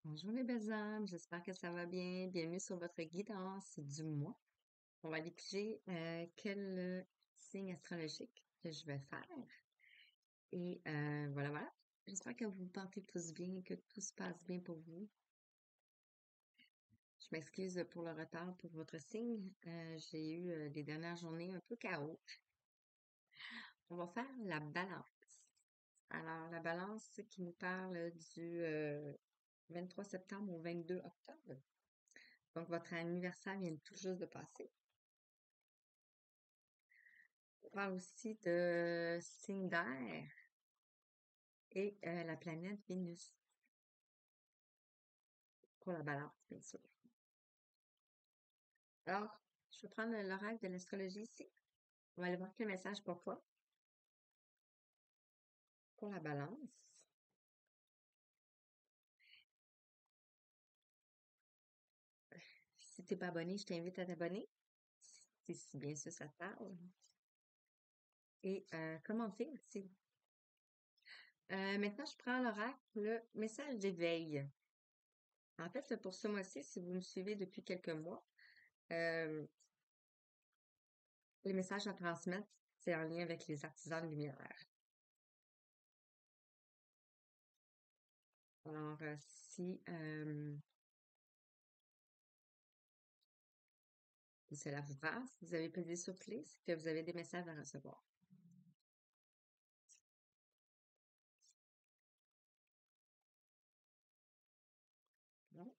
Bonjour les belles âmes, j'espère que ça va bien. Bienvenue sur votre guidance du mois. On va aller piger quel signe astrologique que je vais faire. Et voilà, voilà. J'espère que vous vous portez tous bien, que tout se passe bien pour vous. Je m'excuse pour le retard pour votre signe. J'ai eu les dernières journées un peu chaos. On va faire la balance. Alors, la balance qui nous parle du 23 septembre au 22 octobre. Donc, votre anniversaire vient tout juste de passer. On parle aussi de signes d'air et la planète Vénus pour la balance, bien sûr. Alors, je vais prendre l'oracle de l'astrologie ici. On va aller voir quel message pour toi, pour la balance. Si tu n'es pas abonné, je t'invite à t'abonner, si bien sûr ça te parle. Et commenter aussi. Maintenant, je prends l'oracle, le message d'éveil. En fait, pour ce mois-ci, si vous me suivez depuis quelques mois, les messages à transmettre, c'est en lien avec les artisans de lumière. Alors, si cela vous passe, vous avez pesé sur clé, c'est que vous avez des messages à recevoir. Bon.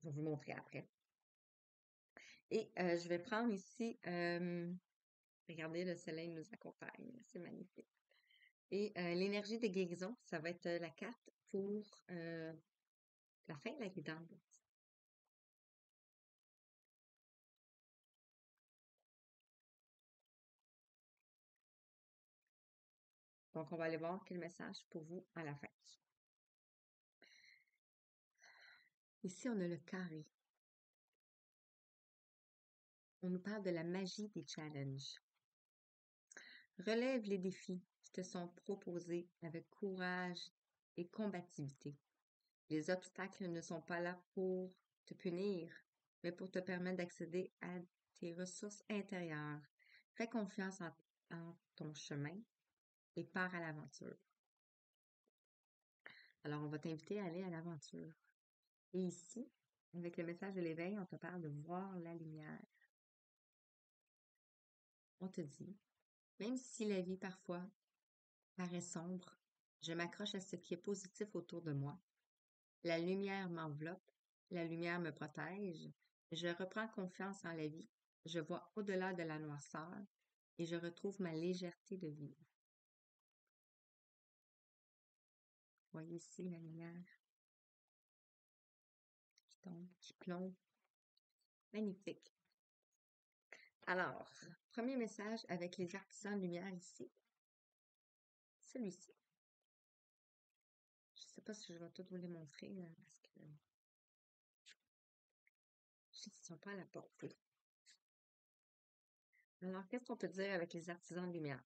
Je vais vous montrer après. Et je vais prendre ici, regardez, le soleil nous accompagne, c'est magnifique. Et l'énergie de guérison, ça va être la carte pour la fin de la guidance. Donc, on va aller voir quel message pour vous à la fin. Ici, on a le carré. On nous parle de la magie des challenges. Relève les défis qui te sont proposés avec courage et combativité. Les obstacles ne sont pas là pour te punir, mais pour te permettre d'accéder à tes ressources intérieures. Fais confiance en ton chemin et pars à l'aventure. Alors, on va t'inviter à aller à l'aventure. Et ici, avec le message de l'éveil, on te parle de voir la lumière. On te dit, même si la vie parfois paraît sombre, je m'accroche à ce qui est positif autour de moi. La lumière m'enveloppe, la lumière me protège. Je reprends confiance en la vie. Je vois au-delà de la noirceur et je retrouve ma légèreté de vivre. Voyez ici la lumière qui tombe, qui plombe. Magnifique. Alors, premier message avec les artisans de lumière ici. Celui-ci. Je ne sais pas si je vais tout vous les montrer parce que je sais qu'ils ne sont pas à la portée. Alors, qu'est-ce qu'on peut dire avec les artisans de lumière?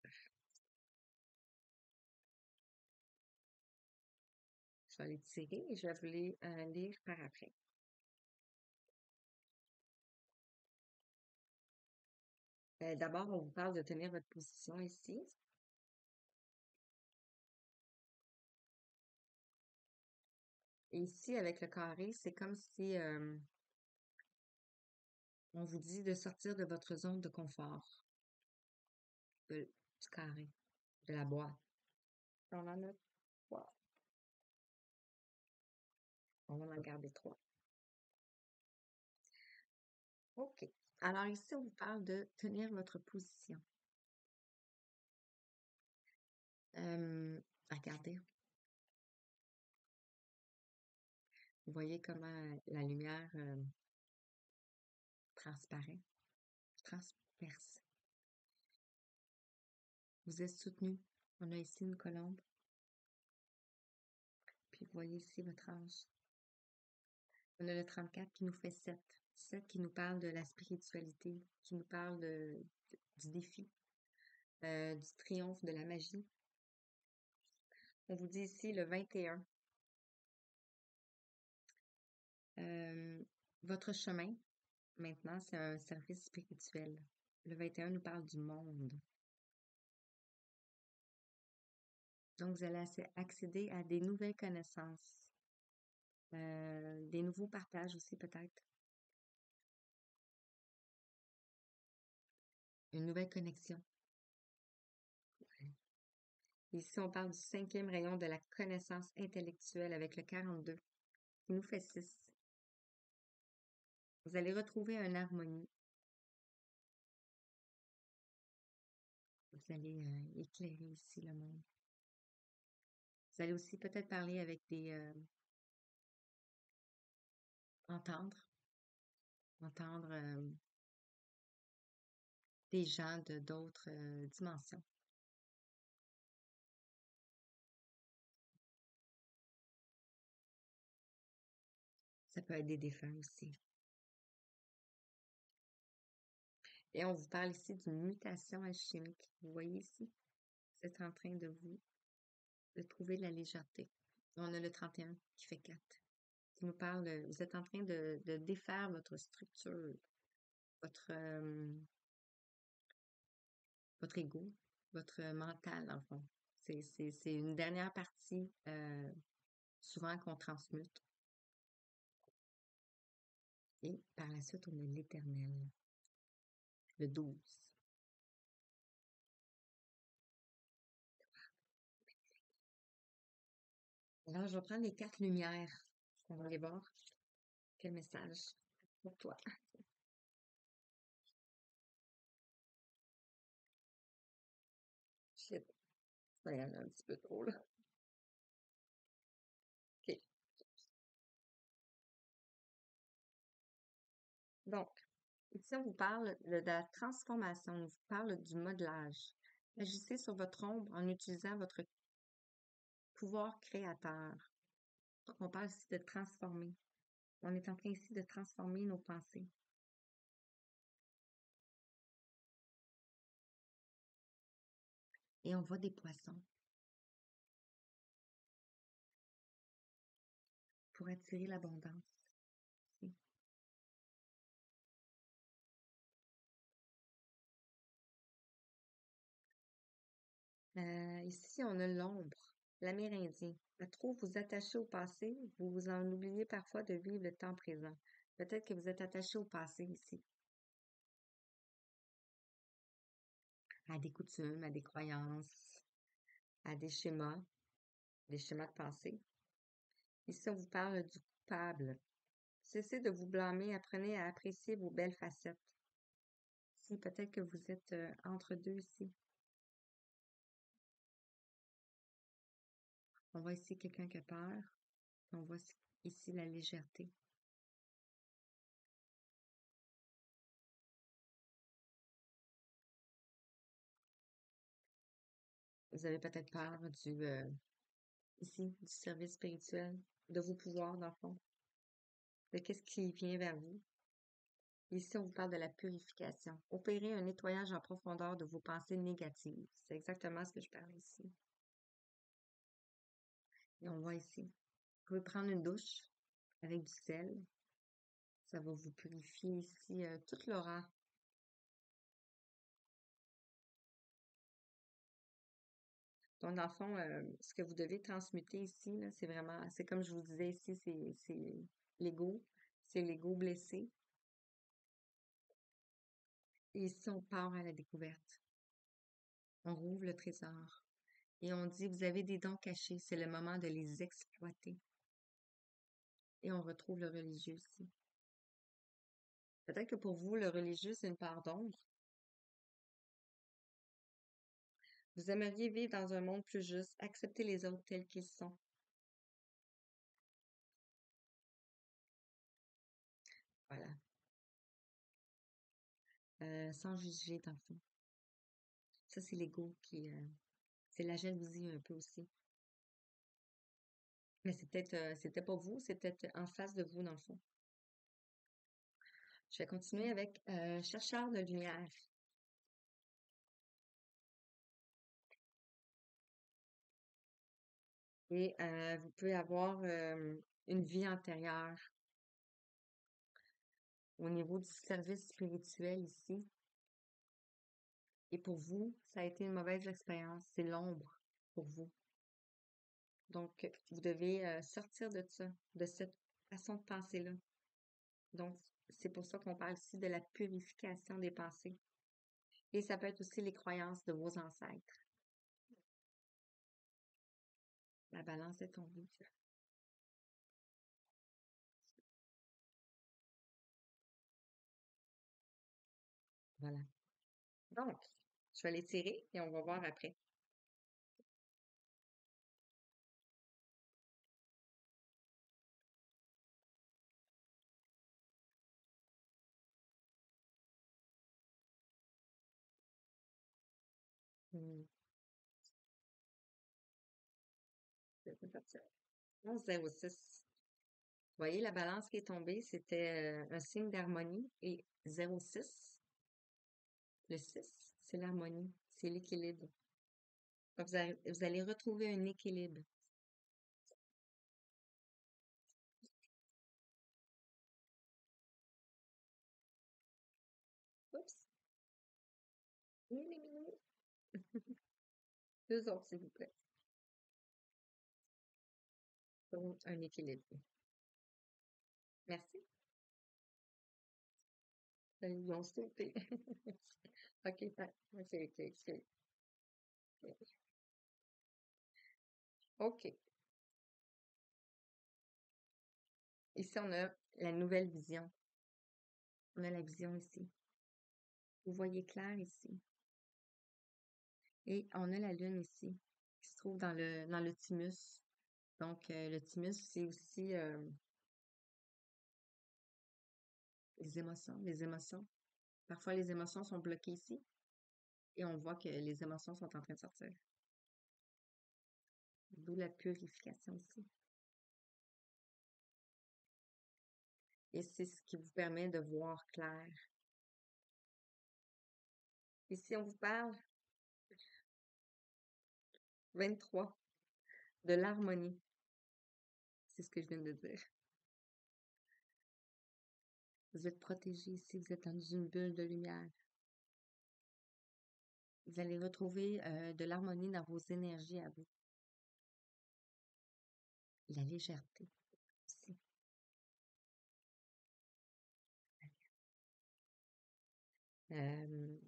Je vais les tirer et je vais vous les lire par après. D'abord, on vous parle de tenir votre position ici. Et ici, avec le carré, c'est comme si on vous dit de sortir de votre zone de confort, du carré, de la boîte. On en a trois. On va en garder trois. OK. Alors ici, on vous parle de tenir votre position. Regardez. Vous voyez comment la lumière transparaît, transperce. Vous êtes soutenu. On a ici une colombe. Puis vous voyez ici votre âge. On a le 34 qui nous fait 7. 17 qui nous parle de la spiritualité, qui nous parle du défi, du triomphe de la magie. On vous dit ici le 21. Votre chemin, maintenant, c'est un service spirituel. Le 21 nous parle du monde. Donc, vous allez accéder à des nouvelles connaissances, des nouveaux partages aussi peut-être, une nouvelle connexion. Ici, on parle du 5e rayon de la connaissance intellectuelle avec le 42, qui nous fait 6. Vous allez retrouver une harmonie. Vous allez éclairer ici le monde. Vous allez aussi peut-être parler avec entendre des gens de d'autres dimensions. Ça peut être des défunts aussi. Et on vous parle ici d'une mutation alchimique. Vous voyez ici, vous êtes en train de trouver la légèreté. On a le 31 qui fait 4, qui nous parle, vous êtes en train de défaire votre structure, votre, votre ego, votre mental, en fond. C'est une dernière partie, souvent qu'on transmute. Et par la suite, on a l'éternel, le 12. Alors, je vais prendre les 4 lumières. On va aller voir quel message pour toi. Shit, ça y en a un petit peu trop, là. OK. Donc, ici, on vous parle de la transformation, on vous parle du modelage. Agissez sur votre ombre en utilisant votre pouvoir créateur. Donc, on parle ici de transformer. On est en train ici de transformer nos pensées. Et on voit des poissons pour attirer l'abondance. Ici, on a l'ombre, l'Amérindien. À trop vous attacher au passé, vous vous en oubliez parfois de vivre le temps présent. Peut-être que vous êtes attaché au passé ici, à des coutumes, à des croyances, à des schémas de pensée. Ici, on vous parle du coupable. Cessez de vous blâmer, apprenez à apprécier vos belles facettes. Si peut-être que vous êtes entre deux ici. On voit ici quelqu'un qui a peur. On voit ici la légèreté. Vous avez peut-être peur ici, du service spirituel, de vos pouvoirs, dans le fond, de qu'est-ce qui vient vers vous. Ici, on vous parle de la purification. Opérer un nettoyage en profondeur de vos pensées négatives. C'est exactement ce que je parle ici. Et on voit ici. Vous pouvez prendre une douche avec du sel. Ça va vous purifier ici toute l'aura. Donc, dans le fond, ce que vous devez transmuter ici, là, c'est vraiment, c'est comme je vous disais ici, c'est l'ego. C'est l'ego blessé. Et ici, on part à la découverte. On rouvre le trésor. Et on dit, vous avez des dons cachés, c'est le moment de les exploiter. Et on retrouve le religieux ici. Peut-être que pour vous, le religieux, c'est une part d'ombre. Vous aimeriez vivre dans un monde plus juste, accepter les autres tels qu'ils sont. Voilà. Sans juger, dans le fond. Ça, c'est l'ego qui... c'est la jalousie un peu aussi. Mais c'est peut-être pas vous, c'est peut-être en face de vous, dans le fond. Je vais continuer avec chercheur de lumière. Et vous pouvez avoir une vie antérieure au niveau du service spirituel ici. Et pour vous, ça a été une mauvaise expérience. C'est l'ombre pour vous. Donc, vous devez sortir de ça, de cette façon de penser-là. Donc, c'est pour ça qu'on parle ici de la purification des pensées. Et ça peut être aussi les croyances de vos ancêtres. La balance est tombée. Voilà. Donc, je vais les tirer et on va voir après. Hmm. C'est parti. 11,06. Vous voyez, la balance qui est tombée, c'était un signe d'harmonie. Et 0,6, le 6, c'est l'harmonie, c'est l'équilibre. Donc, vous allez retrouver un équilibre. Oups. Deux autres, s'il vous plaît. Pour un équilibre. Merci. Ils ont sauté. OK, OK. OK. Ici, on a la nouvelle vision. On a la vision ici. Vous voyez clair ici. Et on a la lune ici, qui se trouve dans le thymus. Donc, le thymus, c'est aussi les émotions. Les émotions. Parfois, les émotions sont bloquées ici et on voit que les émotions sont en train de sortir. D'où la purification ici. Et c'est ce qui vous permet de voir clair. Ici, on vous parle 23 de l'harmonie. C'est ce que je viens de dire. Vous êtes protégé ici, vous êtes dans une bulle de lumière. Vous allez retrouver de l'harmonie dans vos énergies à vous. La légèreté aussi. Euh,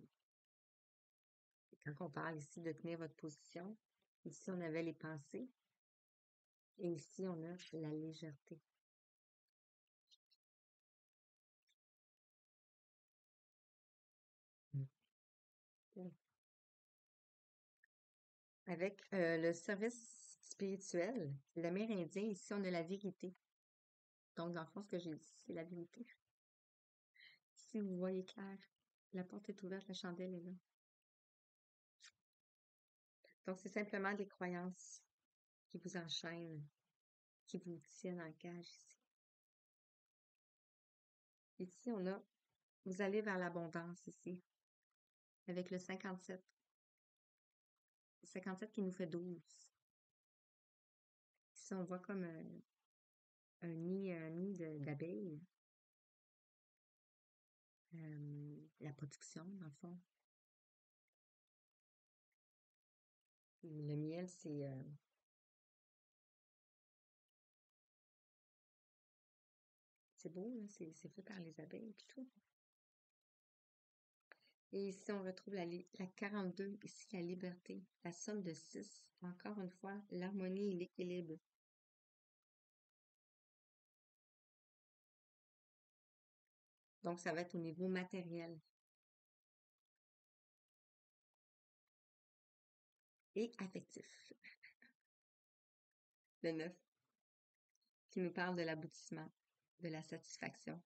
quand on parle ici de tenir votre position, ici on avait les pensées et ici on a la légèreté. Mm. Avec le service spirituel, l'Amérindien, ici on a la vérité. Donc dans le fond, ce que j'ai dit, c'est la vérité. Si vous voyez clair, la porte est ouverte, la chandelle est là. Donc c'est simplement des croyances qui vous enchaînent, qui vous tiennent en cage ici. Ici, vous allez vers l'abondance ici, avec le 57. Le 57 qui nous fait 12. Ici, on voit comme un nid d'abeilles. La production, dans le fond. Le miel, c'est beau, là, c'est fait par les abeilles et tout. Et ici, on retrouve la 42, ici, la liberté, la somme de 6. Encore une fois, l'harmonie et l'équilibre. Donc, ça va être au niveau matériel et affectif. Le 9, qui nous parle de l'aboutissement, de la satisfaction,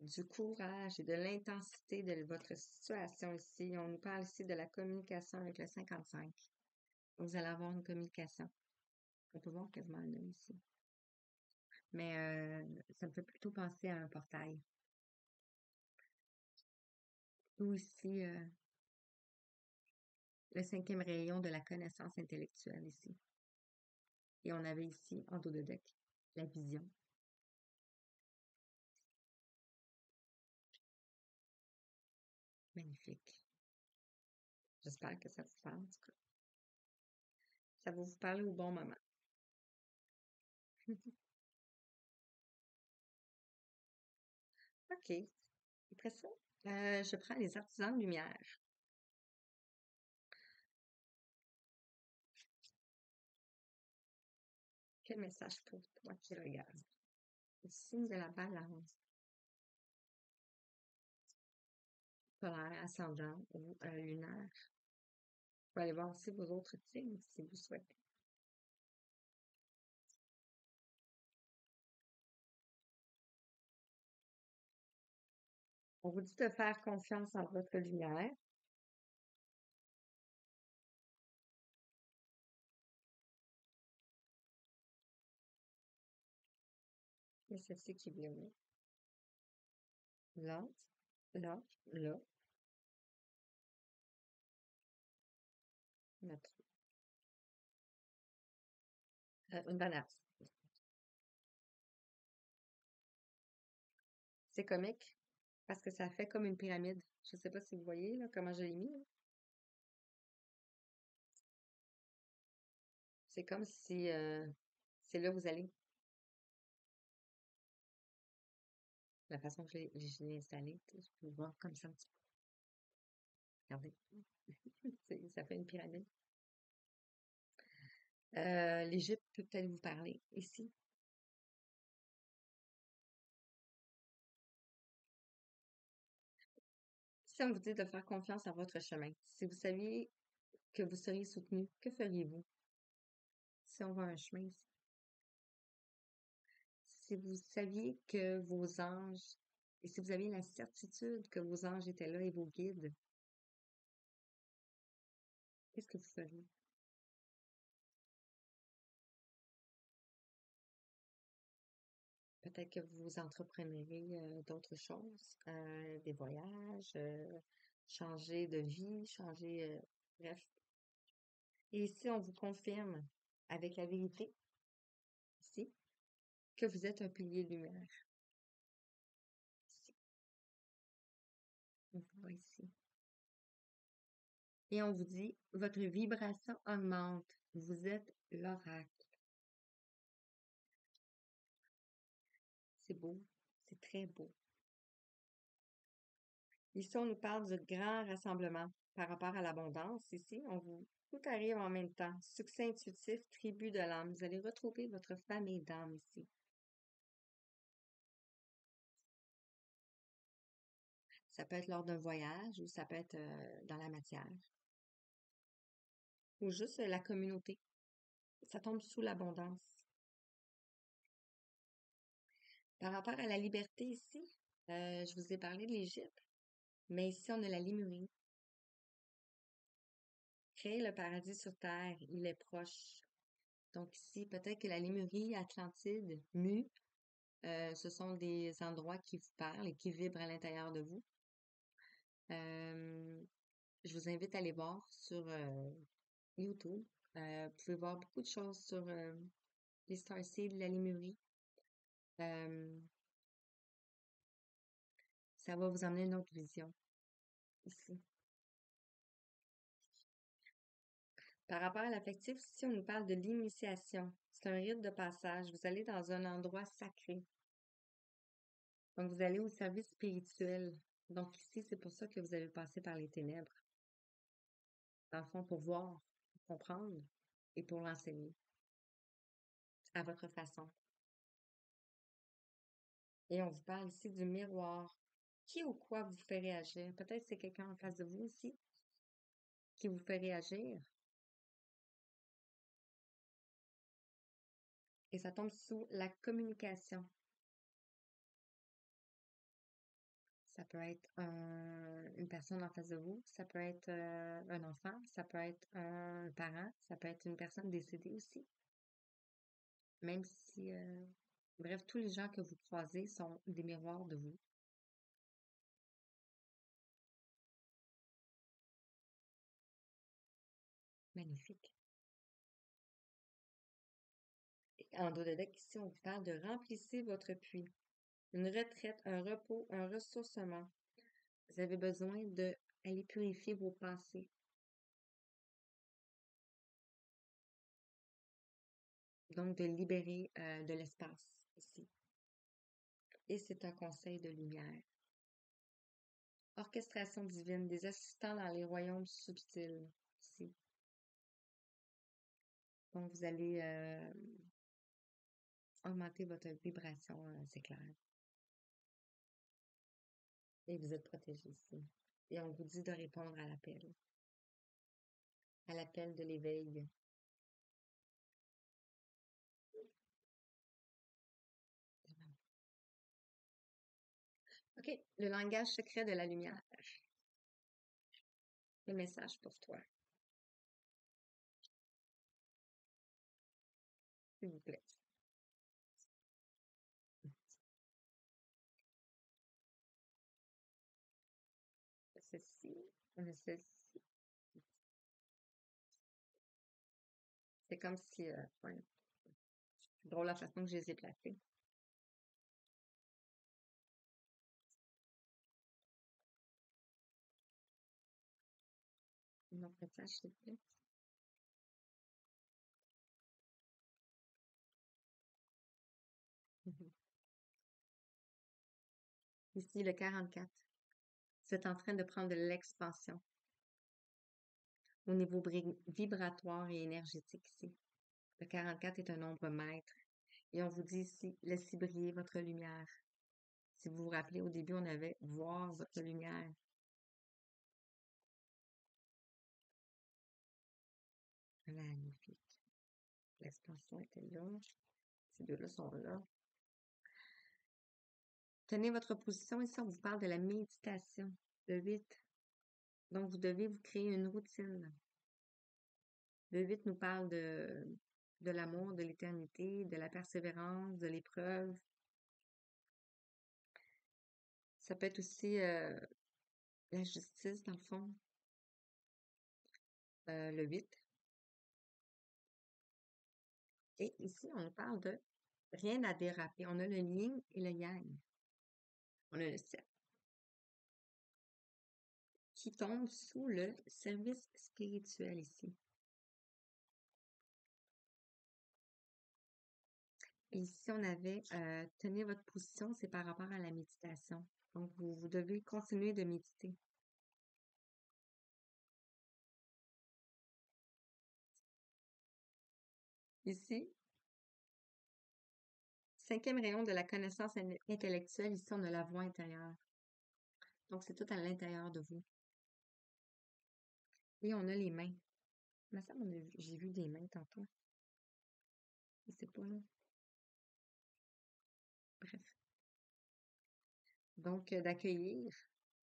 du courage et de l'intensité de votre situation ici. On nous parle ici de la communication avec le 55. Vous allez avoir une communication. On peut voir quasiment un homme ici. Mais ça me fait plutôt penser à un portail. Ou ici, le cinquième rayon de la connaissance intellectuelle ici. Et on avait ici, en dos de deck, la vision. Magnifique. J'espère que ça vous parle, en tout cas. Ça va vous parler au bon moment. OK. Après ça, je prends les artisans de lumière. Quel message pour toi qui regarde? Le signe de la balance, polaire, ascendant ou lunaire. Vous pouvez aller voir aussi vos autres signes si vous souhaitez. On vous dit de faire confiance en votre lumière. Et celle-ci qui vient là, là, là. Notre, une balance. C'est comique parce que ça fait comme une pyramide. Je ne sais pas si vous voyez là, comment je l'ai mis, là. C'est comme si c'est là où vous allez. La façon que je l'ai installé, tu sais, je peux voir comme ça un petit peu. Regardez. Ça fait une pyramide. L'Égypte peut peut-être vous parler ici. Si on vous dit de faire confiance à votre chemin, si vous saviez que vous seriez soutenu, que feriez-vous? Si on va un chemin ici. Si vous saviez que vos anges, et si vous aviez la certitude que vos anges étaient là et vos guides, qu'est-ce que vous feriez? Peut-être que vous entreprendrez d'autres choses, des voyages, changer de vie, changer, bref. Et ici, on vous confirme avec la vérité, ici, que vous êtes un pilier lumière. Ici, on vous voit ici. Et on vous dit, votre vibration augmente. Vous êtes l'oracle. C'est beau. C'est très beau. Ici, on nous parle du grand rassemblement par rapport à l'abondance. Ici, on vous tout arrive en même temps. Succès intuitif, tribu de l'âme. Vous allez retrouver votre famille d'âme ici. Ça peut être lors d'un voyage ou ça peut être dans la matière. Ou juste la communauté. Ça tombe sous l'abondance. Par rapport à la liberté ici, je vous ai parlé de l'Égypte, mais ici, on a la Lémurie. Créer le paradis sur Terre, il est proche. Donc ici, peut-être que la Lémurie, Atlantide, Mu, ce sont des endroits qui vous parlent et qui vibrent à l'intérieur de vous. Je vous invite à aller voir sur YouTube. Vous pouvez voir beaucoup de choses sur les starseeds, la Lémurie. Euh, Ça va vous emmener une autre vision ici. Par rapport à l'affectif, ici, on nous parle de l'initiation. C'est un rite de passage. Vous allez dans un endroit sacré. Donc, vous allez au service spirituel. Donc, ici, c'est pour ça que vous avez passé par les ténèbres. Dans le fond, pour voir, pour comprendre et pour l'enseigner à votre façon. Et on vous parle ici du miroir. Qui ou quoi vous fait réagir? Peut-être c'est quelqu'un en face de vous ici qui vous fait réagir. Et ça tombe sous la communication. Ça peut être une personne en face de vous, ça peut être un enfant, ça peut être un parent, ça peut être une personne décédée aussi. Même si, bref, tous les gens que vous croisez sont des miroirs de vous. Magnifique. Et en dos de deck, ici, on vous parle de remplissez votre puits. Une retraite, un repos, un ressourcement. Vous avez besoin d'aller purifier vos pensées. Donc, de libérer de l'espace ici. Et c'est un conseil de lumière. Orchestration divine, des assistants dans les royaumes subtils ici. Donc, vous allez augmenter votre vibration, c'est clair. Et vous êtes protégé ici. Et on vous dit de répondre à l'appel de l'éveil. OK, le langage secret de la lumière. Le message pour toi, s'il vous plaît. Ceci, ceci. C'est comme si, ouais, c'est drôle la façon que je les ai placés. Un autre message, s'il vous plaît. Mhm. Ici, le 44. Vous êtes en train de prendre de l'expansion au niveau vibratoire et énergétique ici. Le 44 est un nombre maître. Et on vous dit ici, laissez briller votre lumière. Si vous vous rappelez, au début, on avait voir votre lumière. Magnifique. L'expansion était là. Ces deux-là sont là. Tenez votre position ici, on vous parle de la méditation. Le 8. Donc, vous devez vous créer une routine. Le 8 nous parle de l'amour, de l'éternité, de la persévérance, de l'épreuve. Ça peut être aussi la justice, dans le fond. Le 8. Et ici, on nous parle de rien à déraper. On a le yin et le yang. On a le 7 qui tombe sous le service spirituel ici. Et ici, on avait tenez votre position, c'est par rapport à la méditation. Donc, vous devez continuer de méditer. Ici, cinquième rayon de la connaissance intellectuelle, ici, on a la voix intérieure. Donc, c'est tout à l'intérieur de vous. Et on a les mains. Mais ça, j'ai vu des mains tantôt. Je sais pas, là. Bref. Donc, d'accueillir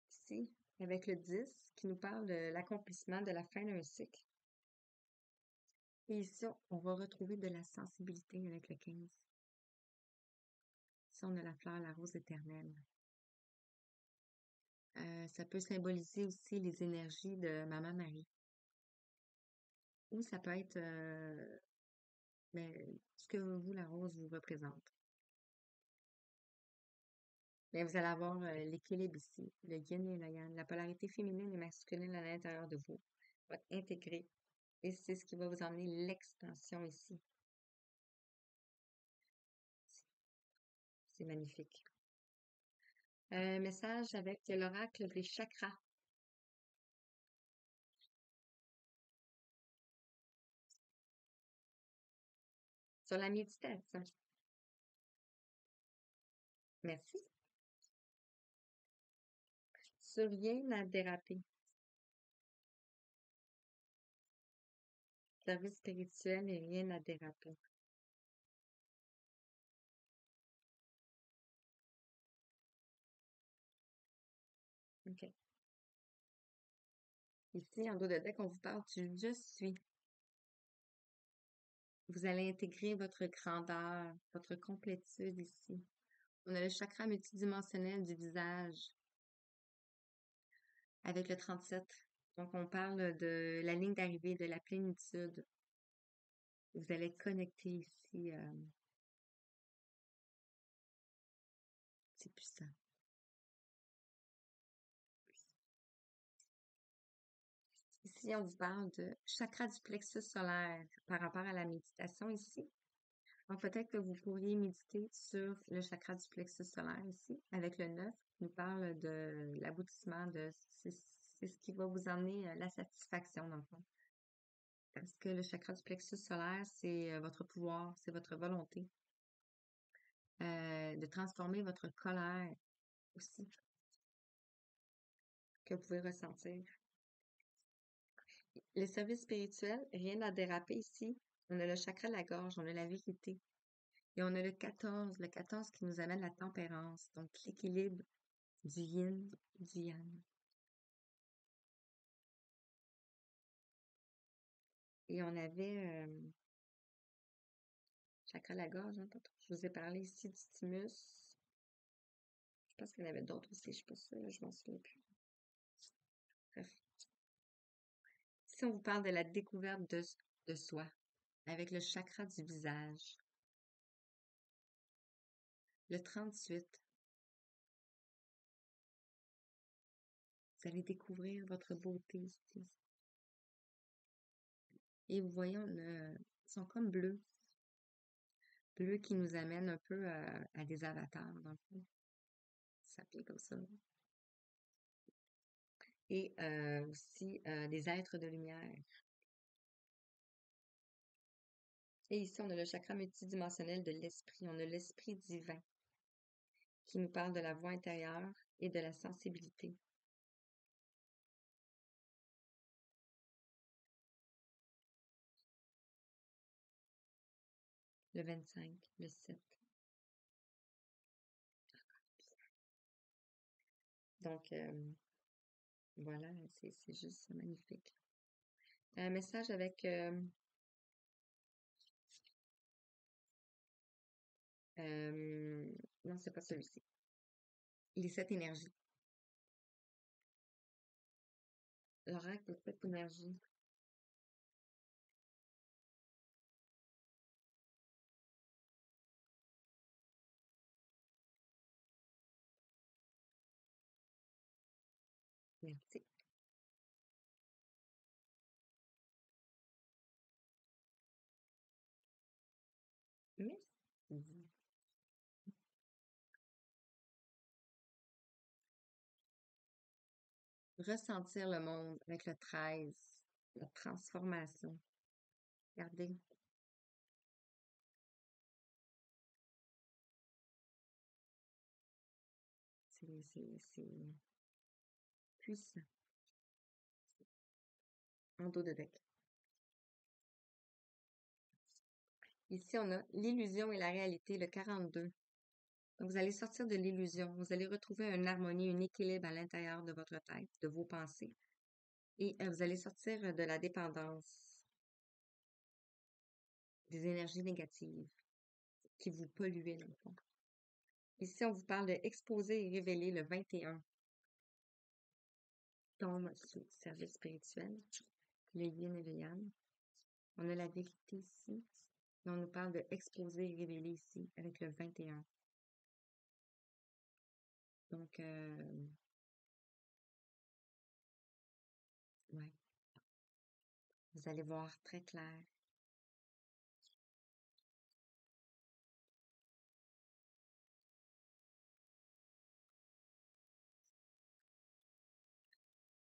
ici, avec le 10, qui nous parle de l'accomplissement de la fin d'un cycle. Et ici, on va retrouver de la sensibilité avec le 15. Ici, on a la fleur, la rose éternelle. Ça peut symboliser aussi les énergies de Maman Marie. Ou ça peut être ce que vous, la rose, vous représente. Mais vous allez avoir l'équilibre ici, le yin et le yang, la polarité féminine et masculine à l'intérieur de vous va être intégrée. Et c'est ce qui va vous emmener l'expansion ici. C'est magnifique. Message avec l'oracle des chakras. Sur la méditation. Merci. Sur rien à déraper. Service spirituel et rien à déraper. OK. Ici, en dos de deck, on vous parle du je suis. Vous allez intégrer votre grandeur, votre complétude ici. On a le chakra multidimensionnel du visage avec le 37. Donc, on parle de la ligne d'arrivée, de la plénitude. Vous allez être connecté ici. C'est puissant. Ici, on vous parle de chakra du plexus solaire par rapport à la méditation ici. Donc, peut-être que vous pourriez méditer sur le chakra du plexus solaire ici, avec le 9, qui nous parle de l'aboutissement de... C'est ce qui va vous emmener la satisfaction, dans le fond. Parce que le chakra du plexus solaire, c'est votre pouvoir, c'est votre volonté de transformer votre colère aussi, que vous pouvez ressentir. Les services spirituels, rien à déraper ici. On a le chakra de la gorge, on a la vérité. Et on a le 14 qui nous amène la tempérance, donc l'équilibre du yin, du yang. Et on avait chakra de la gorge, hein, tantôt. Je vous ai parlé ici du thymus. Je pense qu'il y en avait d'autres aussi, je suis pas sûre, je m'en souviens plus. Bref. Ici, on vous parle de la découverte de soi, avec le chakra du visage. Le 38, vous allez découvrir votre beauté ici. Et vous voyez, ils sont comme bleus. Bleus qui nous amènent un peu à des avatars, dans le fond. Ça s'appelle comme ça. Et aussi des êtres de lumière. Et ici, on a le chakra multidimensionnel de l'esprit. On a l'esprit divin qui nous parle de la voix intérieure et de la sensibilité. Le 25, le 7. Donc, voilà, c'est juste magnifique. Un message avec non, c'est pas celui-ci. Les 7 énergies. L'oracle des 7 énergies. Merci. Merci. Ressentir le monde avec le 13, la transformation. Regardez, c'est puissant. En dos de bec. Ici, on a l'illusion et la réalité, le 42. Donc, vous allez sortir de l'illusion. Vous allez retrouver une harmonie, un équilibre à l'intérieur de votre tête, de vos pensées. Et vous allez sortir de la dépendance, des énergies négatives qui vous polluaient, dans le fond. Ici, on vous parle de exposer et révéler le 21. Tombe sous service spirituel, le yin et le yang. On a la vérité ici. Et on nous parle de exposer et révéler ici avec le 21. Donc, ouais, vous allez voir très clair.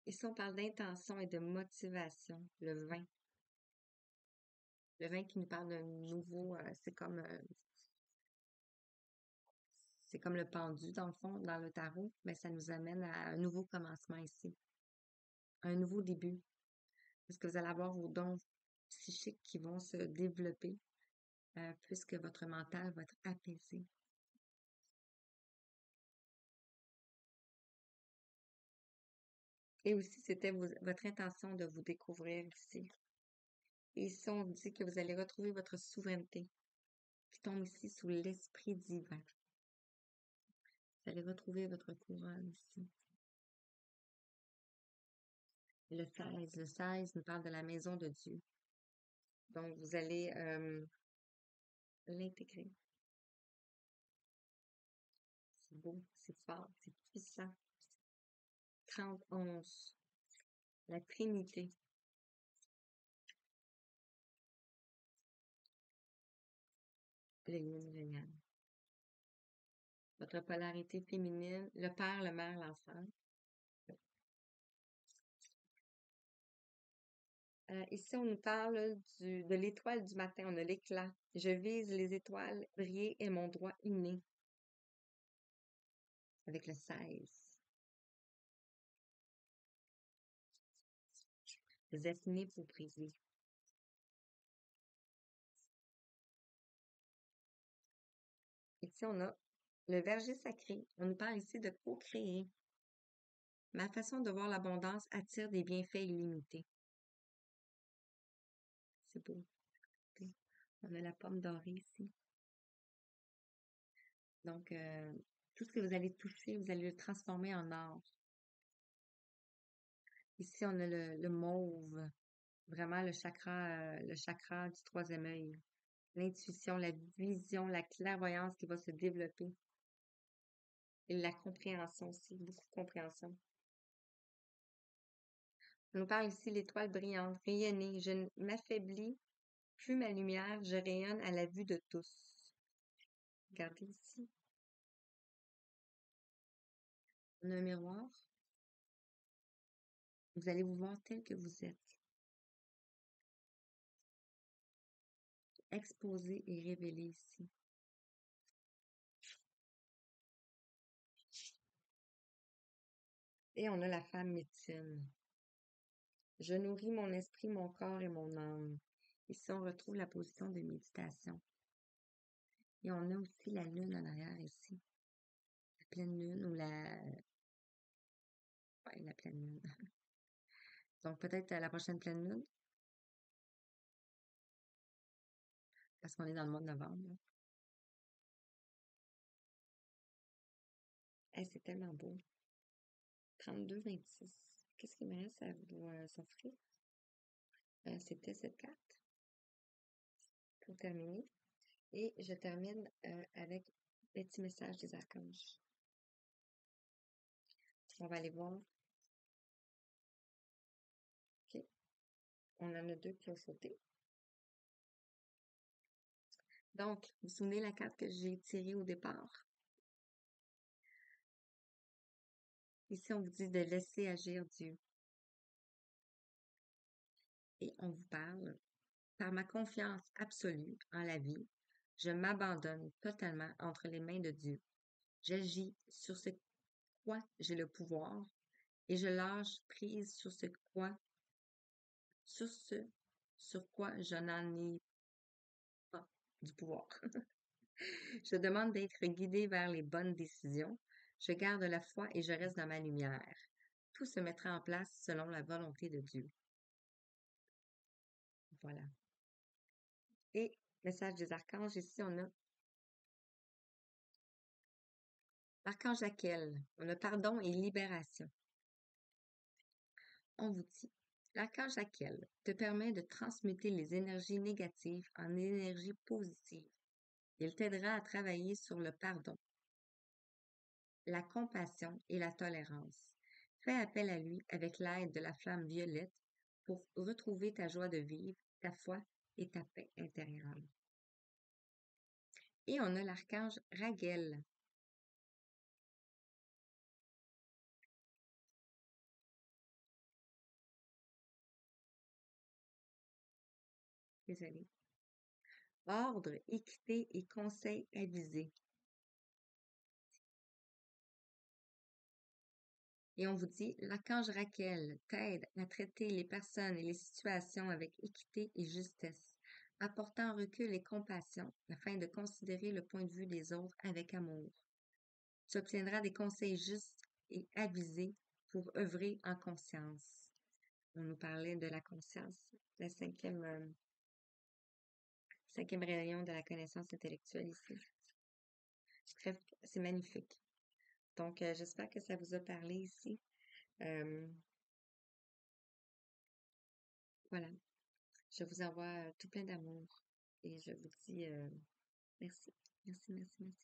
Ici, on parle d'intention et de motivation, le 20. Le 20 qui nous parle d'un nouveau, c'est comme le pendu, dans le fond, dans le tarot, mais ça nous amène à un nouveau commencement ici, un nouveau début, parce que vous allez avoir vos dons psychiques qui vont se développer, puisque votre mental va être apaisé. Et aussi, c'était votre intention de vous découvrir ici. Et ici, on dit que vous allez retrouver votre souveraineté, qui tombe ici sous l'esprit divin. Vous allez retrouver votre couronne ici. Le 16 nous parle de la maison de Dieu. Donc, vous allez l'intégrer. C'est beau, c'est fort, c'est puissant. 30-11, la Trinité. Le yin, le yang. Votre polarité féminine, le père, le mère, l'enfant. Ici, on nous parle de l'étoile du matin. On a l'éclat. Je vise les étoiles, briller est mon droit inné. Avec le 16. Vous êtes nés pour briller. Ici, on a le verger sacré. On nous parle ici de co-créer. Ma façon de voir l'abondance attire des bienfaits illimités. C'est beau. On a la pomme dorée ici. Donc, tout ce que vous allez toucher, vous allez le transformer en or. Ici, on a le mauve. Vraiment le chakra du troisième œil. L'intuition, la vision, la clairvoyance qui va se développer. Et la compréhension aussi, beaucoup de compréhension. On nous parle ici l'étoile brillante, rayonnée. Je ne m'affaiblis plus ma lumière, je rayonne à la vue de tous. Regardez ici. On a un miroir. Vous allez vous voir tel que vous êtes. Exposé et révélé ici. Et on a la femme médecine. Je nourris mon esprit, mon corps et mon âme. Ici, on retrouve la position de méditation. Et on a aussi la lune en arrière ici. La pleine lune ou ouais, la pleine lune. Donc, peut-être la prochaine pleine lune, parce qu'on est dans le mois de novembre. Là. Hey, c'est tellement beau. 32-26. Qu'est-ce qu'il me reste à vous s'offrir? C'était cette carte pour terminer. Et je termine avec les petits messages des archanges. On va aller voir. OK. On en a deux qui ont sauté. Donc, vous vous souvenez la carte que j'ai tirée au départ? Ici, on vous dit de laisser agir Dieu. Et on vous parle, par ma confiance absolue en la vie, je m'abandonne totalement entre les mains de Dieu. J'agis sur ce quoi j'ai le pouvoir et je lâche prise sur ce sur quoi je n'en ai pas du pouvoir. Je demande d'être guidée vers les bonnes décisions. Je garde la foi et je reste dans ma lumière. Tout se mettra en place selon la volonté de Dieu. Voilà. Et message des archanges, ici on a l'archange Jaquel. On a pardon et libération. On vous dit, l'archange Jaquel te permet de transmuter les énergies négatives en énergies positives. Il t'aidera à travailler sur le pardon, la compassion et la tolérance. Fais appel à lui avec l'aide de la flamme violette pour retrouver ta joie de vivre, ta foi et ta paix intérieure. Et on a l'archange Raguel. Désolée. Ordre, équité et conseils avisés. Et on vous dit, l'archange Raquel t'aide à traiter les personnes et les situations avec équité et justesse, apportant recul et compassion afin de considérer le point de vue des autres avec amour. Tu obtiendras des conseils justes et avisés pour œuvrer en conscience. On nous parlait de la conscience, la cinquième rayon de la connaissance intellectuelle ici. Bref, c'est magnifique. Donc, j'espère que ça vous a parlé ici. Voilà, je vous envoie tout plein d'amour et je vous dis merci, merci, merci, merci.